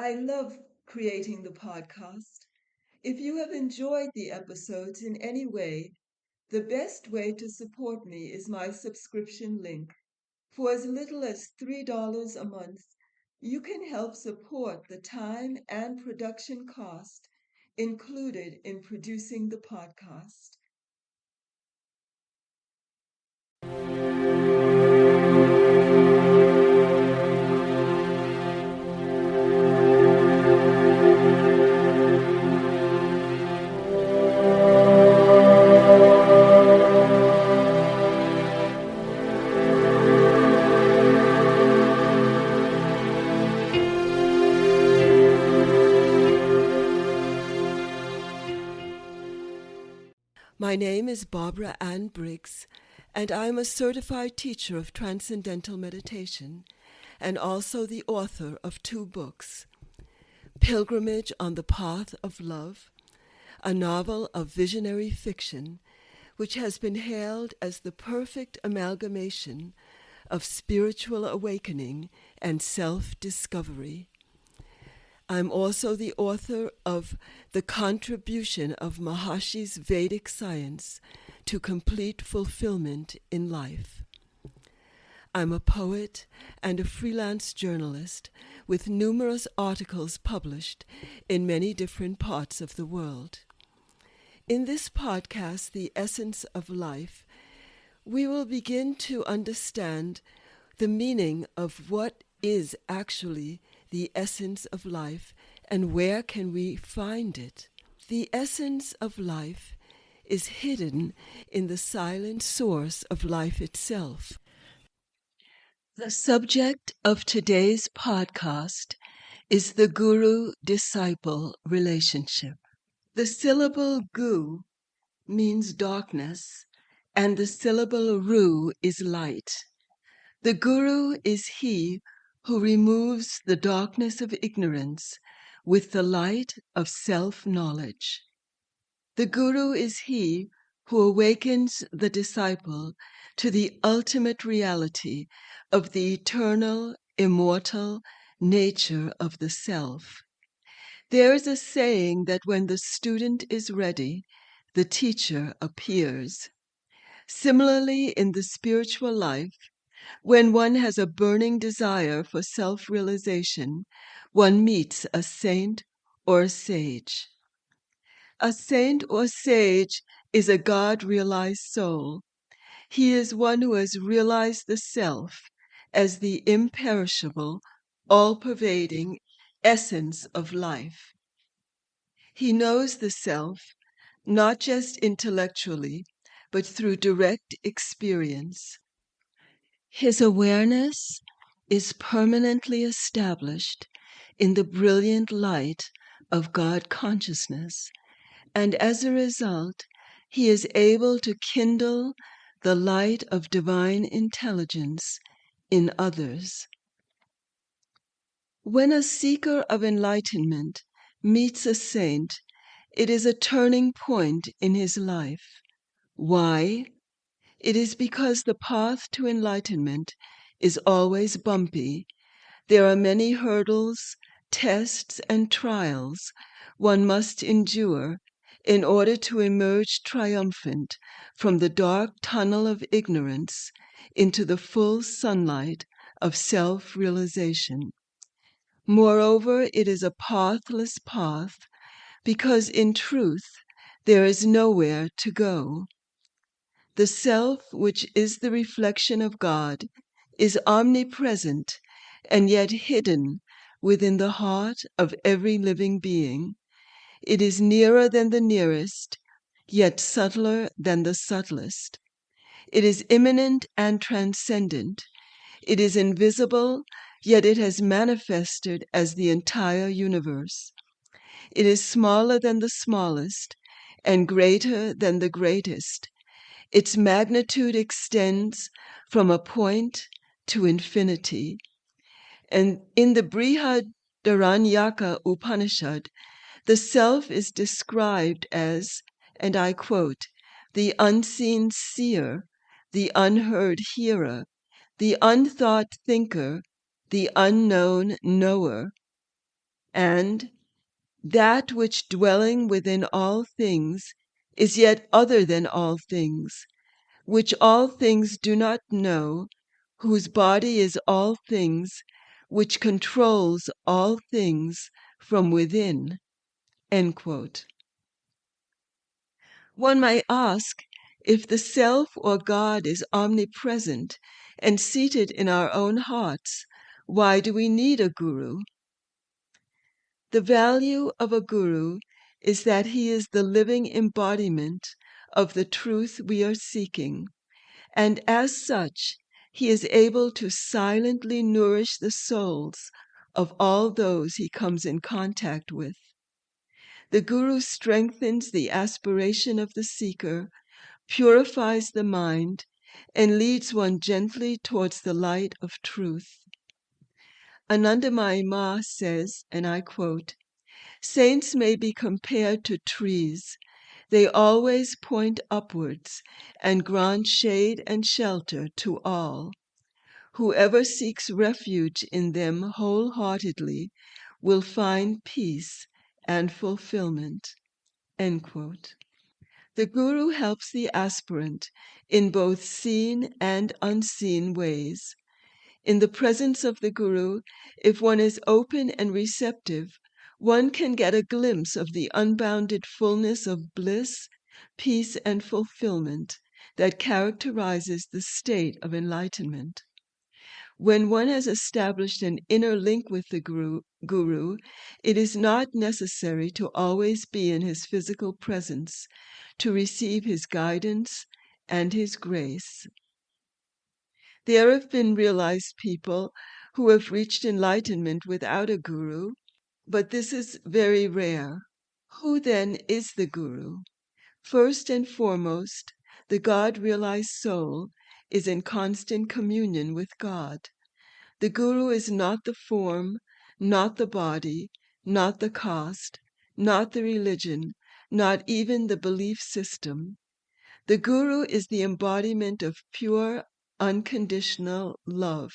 I love creating the podcast. If you have enjoyed the episodes in any way, the best way to support me is my subscription link. For as little as $3 a month, you can help support the time and production cost included in producing the podcast. My name is Barbara Ann Briggs, and I am a certified teacher of Transcendental Meditation and also the author of 2 books, Pilgrimage on the Path of Love, a novel of visionary fiction which has been hailed as the perfect amalgamation of spiritual awakening and self-discovery. I'm also the author of The Contribution of Maharshi's Vedic Science to Complete Fulfillment in Life. I'm a poet and a freelance journalist with numerous articles published in many different parts of the world. In this podcast, The Essence of Life, we will begin to understand the meaning of what is actually the essence of life and where can we find it. The essence of life is hidden in the silent source of life itself. The subject of today's podcast is the guru-disciple relationship. The syllable gu means darkness, and the syllable ru is light. The guru is he who removes the darkness of ignorance with the light of self-knowledge. The guru is he who awakens the disciple to the ultimate reality of the eternal, immortal nature of the self. There is a saying that when the student is ready, the teacher appears. Similarly, in the spiritual life, when one has a burning desire for self-realization, one meets a saint or a sage. A saint or sage is a God-realized soul. He is one who has realized the self as the imperishable, all-pervading essence of life. He knows the self, not just intellectually, but through direct experience. His awareness is permanently established in the brilliant light of God consciousness, and as a result, he is able to kindle the light of divine intelligence in others. When a seeker of enlightenment meets a saint, it is a turning point in his life. Why? It is because the path to enlightenment is always bumpy. There are many hurdles, tests, and trials one must endure in order to emerge triumphant from the dark tunnel of ignorance into the full sunlight of self-realization. Moreover, it is a pathless path because in truth there is nowhere to go. The self, which is the reflection of God, is omnipresent and yet hidden within the heart of every living being. It is nearer than the nearest, yet subtler than the subtlest. It is immanent and transcendent. It is invisible, yet it has manifested as the entire universe. It is smaller than the smallest and greater than the greatest. Its magnitude extends from a point to infinity. And in the Brihadaranyaka Upanishad, the self is described as, and I quote, the unseen seer, the unheard hearer, the unthought thinker, the unknown knower. and that which dwelling within all things is yet other than all things, which all things do not know, whose body is all things, which controls all things from within. End quote. One might ask, if the self or God is omnipresent and seated in our own hearts, why do we need a guru? The value of a guru is that he is the living embodiment of the truth we are seeking, and as such, he is able to silently nourish the souls of all those he comes in contact with. The guru strengthens the aspiration of the seeker, purifies the mind, and leads one gently towards the light of truth. Anandamayi Ma says, and I quote, "Saints may be compared to trees. They always point upwards and grant shade and shelter to all. Whoever seeks refuge in them wholeheartedly will find peace and fulfillment." End quote. The guru helps the aspirant in both seen and unseen ways. In the presence of the guru, if one is open and receptive, one can get a glimpse of the unbounded fullness of bliss, peace, and fulfillment that characterizes the state of enlightenment. When one has established an inner link with the guru, it is not necessary to always be in his physical presence to receive his guidance and his grace. There have been realized people who have reached enlightenment without a guru, but this is very rare. Who then is the guru? First and foremost, the God-realized soul is in constant communion with God. The guru is not the form, not the body, not the caste, not the religion, not even the belief system. The guru is the embodiment of pure, unconditional love.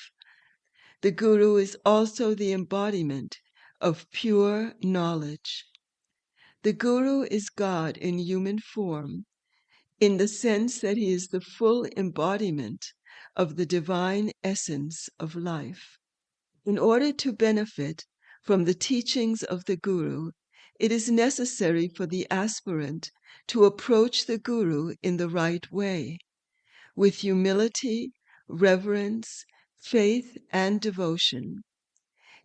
The guru is also the embodiment of pure knowledge. The guru is God in human form, in the sense that he is the full embodiment of the divine essence of life. In order to benefit from the teachings of the guru, it is necessary for the aspirant to approach the guru in the right way, with humility, reverence, faith, and devotion.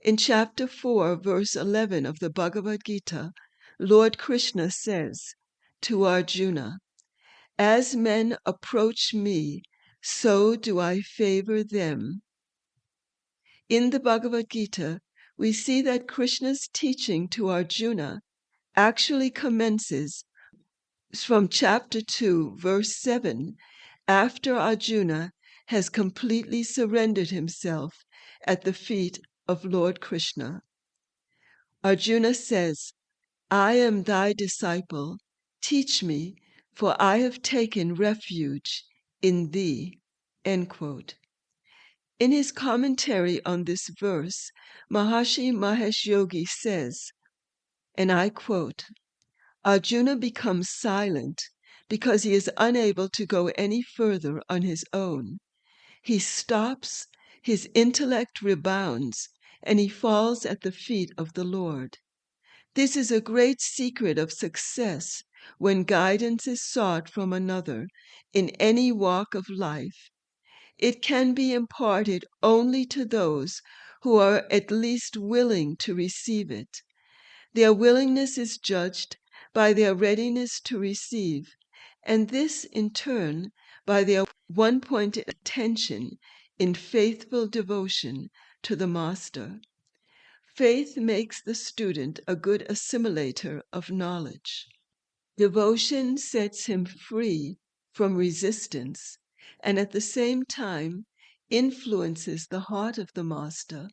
In chapter 4, verse 11 of the Bhagavad Gita, Lord Krishna says to Arjuna, "As men approach me, so do I favor them." In the Bhagavad Gita, we see that Krishna's teaching to Arjuna actually commences from chapter 2, verse 7, after Arjuna has completely surrendered himself at the feet of Lord Krishna. Arjuna says, "I am thy disciple. Teach me, for I have taken refuge in thee." End quote. In his commentary on this verse, Maharishi Mahesh Yogi says, and I quote, "Arjuna becomes silent because he is unable to go any further on his own. He stops, his intellect rebounds, and he falls at the feet of the Lord. This is a great secret of success when guidance is sought from another in any walk of life. It can be imparted only to those who are at least willing to receive it. Their willingness is judged by their readiness to receive, and this in turn by their one-pointed attention in faithful devotion to the Master. Faith makes the student a good assimilator of knowledge. Devotion sets him free from resistance, and at the same time influences the heart of the Master,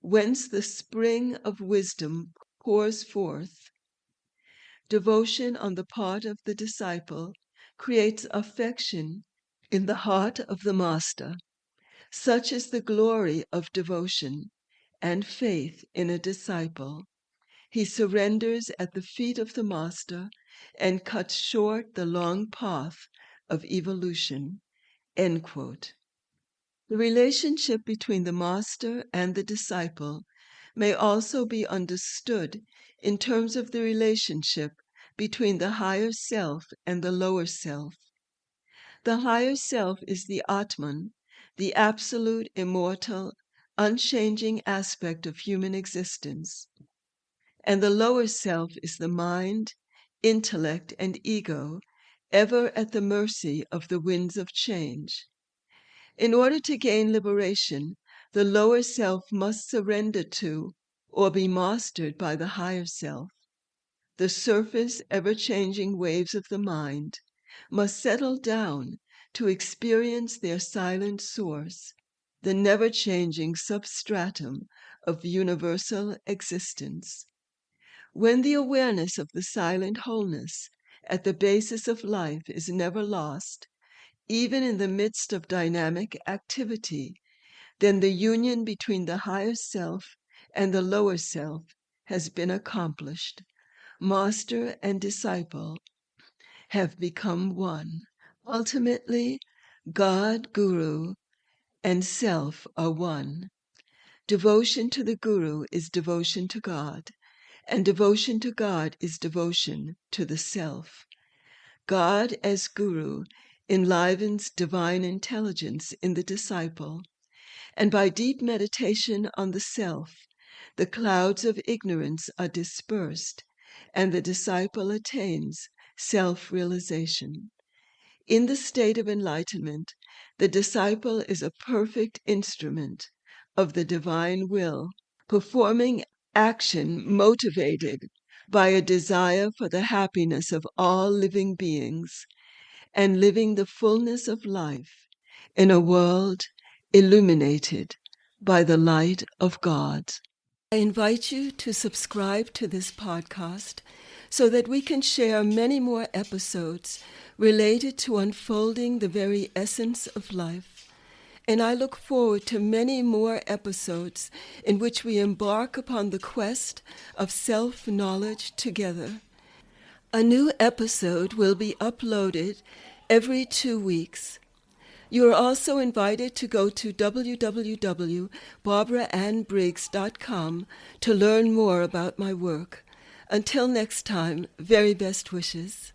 whence the spring of wisdom pours forth. Devotion on the part of the disciple creates affection in the heart of the Master. Such is the glory of devotion and faith in a disciple. he surrenders at the feet of the master and cuts short the long path of evolution. End quote. The relationship between the master and the disciple may also be understood in terms of the relationship between the higher self and the lower self. The higher self is the Atman, the absolute, immortal, unchanging aspect of human existence. And the lower self is the mind, intellect, and ego, ever at the mercy of the winds of change. In order to gain liberation, the lower self must surrender to or be mastered by the higher self. The surface, ever-changing waves of the mind must settle down to experience their silent source, the never-changing substratum of universal existence. When the awareness of the silent wholeness at the basis of life is never lost, even in the midst of dynamic activity, then the union between the higher self and the lower self has been accomplished. Master and disciple have become one. Ultimately, God, Guru, and self are one. Devotion to the Guru is devotion to God, and devotion to God is devotion to the self. God as Guru enlivens divine intelligence in the disciple, and by deep meditation on the self, the clouds of ignorance are dispersed, and the disciple attains self-realization. In the state of enlightenment, the disciple is a perfect instrument of the divine will, performing action motivated by a desire for the happiness of all living beings, and living the fullness of life in a world illuminated by the light of God. I invite you to subscribe to this podcast so that we can share many more episodes related to unfolding the very essence of life. And I look forward to many more episodes in which we embark upon the quest of self-knowledge together. A new episode will be uploaded every 2 weeks. You are also invited to go to www.barbaraannbriggs.com to learn more about my work. Until next time, very best wishes.